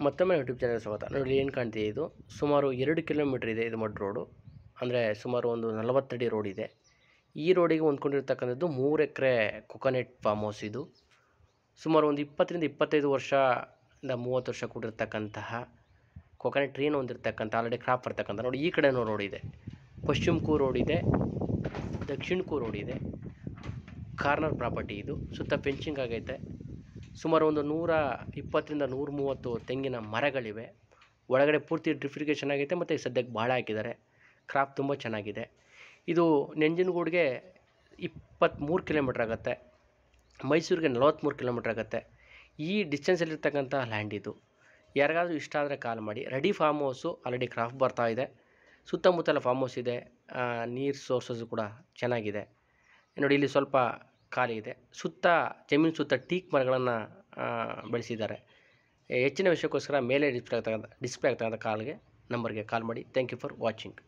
ಮತ್ತೊಮ್ಮೆ YouTube channel ಸ್ವಾಗತ. ನೋಡಿ ಏನು ಕಾಣ್ತಿದೆ, ಇದು ಸುಮಾರು 2 ಕಿಲೋಮೀಟರ್ ಇದೆ. ಇದು ಮಡ್ ರೋಡು, ಅಂದರೆ ಸುಮಾರು ಒಂದು 40 ಅಡಿ ರೋಡ್ ಇದೆ. ಈ ರೋಡಿಗೆ ಹೊಂದ್ಕೊಂಡಿರ್ತಕ್ಕಂಥದ್ದು 3 ಎಕರೆ ಕೊಕೊನೆಟ್ ಫಾರ್ಮ್ ಹೌಸ್. ಇದು ಸುಮಾರು ಒಂದು 20 ರಿಂದ 25 ವರ್ಷದಿಂದ 30 ವರ್ಷ ಕೂಡಿರ್ತಕ್ಕಂತಹ ಕೊಕೊನೆಟ್ ಟ್ರೀನ ಹೊಂದಿರತಕ್ಕಂಥ ಆಲ್ರೆಡಿ ಕ್ರಾಪ್ ಬರ್ತಕ್ಕಂಥ. ನೋಡಿ ಈ ಕಡೆನೂ ರೋಡ್ ಇದೆ, ಪಶ್ಚಿಮಕ್ಕೂ ರೋಡ್ ಇದೆ, ದಕ್ಷಿಣಕ್ಕೂ ರೋಡ್ ಇದೆ. ಕಾರ್ನರ್ ಪ್ರಾಪರ್ಟಿ ಇದು. ಸುತ್ತ ಫೆನ್ಸಿಂಗ್ ಆಗೈತೆ. ಸುಮಾರು ಒಂದು 120 ರಿಂದ 130 ತೆಂಗಿನ ಮರಗಳಿವೆ. ಒಳಗಡೆ ಪೂರ್ತಿ ಡ್ರಿಫಿಕೇಷನ್ ಆಗೈತೆ ಮತ್ತು ಸದ್ಯಕ್ಕೆ ಭಾಳ ಹಾಕಿದ್ದಾರೆ. ಕ್ರಾಪ್ ತುಂಬ ಚೆನ್ನಾಗಿದೆ. ಇದು ನಂಜನಗೂಡಿಗೆ 23 ಕಿಲೋಮೀಟ್ರ್ ಆಗುತ್ತೆ, ಮೈಸೂರಿಗೆ 43 ಕಿಲೋಮೀಟ್ರ್ ಆಗುತ್ತೆ. ಈ ಡಿಸ್ಟೆನ್ಸಲ್ಲಿರ್ತಕ್ಕಂಥ ಲ್ಯಾಂಡ್ ಇದು. ಯಾರಿಗಾದ್ರೂ ಇಷ್ಟ ಆದರೆ ಕಾಲ್ ಮಾಡಿ. Ready form house, already craft ಬರ್ತಾ ಇದೆ. ಸುತ್ತಮುತ್ತಲ ಫಾರ್ಮ್ ಹೌಸ್ ಇದೆ, ನೀರು ಸೋರ್ಸಸ್ ಕೂಡ ಚೆನ್ನಾಗಿದೆ. ನೋಡಿ ಇಲ್ಲಿ ಸ್ವಲ್ಪ ಖಾಲಿ ಇದೆ. ಸುತ್ತ ಜಮೀನು ಸುತ್ತ ಟೀಕ್ ಮರಗಳನ್ನು ಬೆಳೆಸಿದ್ದಾರೆ. ಹೆಚ್ಚಿನ ವಿಷಯಕ್ಕೋಸ್ಕರ ಮೇಲೆ ಡಿಸ್ಪ್ಲೇ ಆಗ್ತಕ್ಕಂಥ ನಂಬರ್ಗೆ ಕಾಲ್ ಮಾಡಿ. Thank you for watching.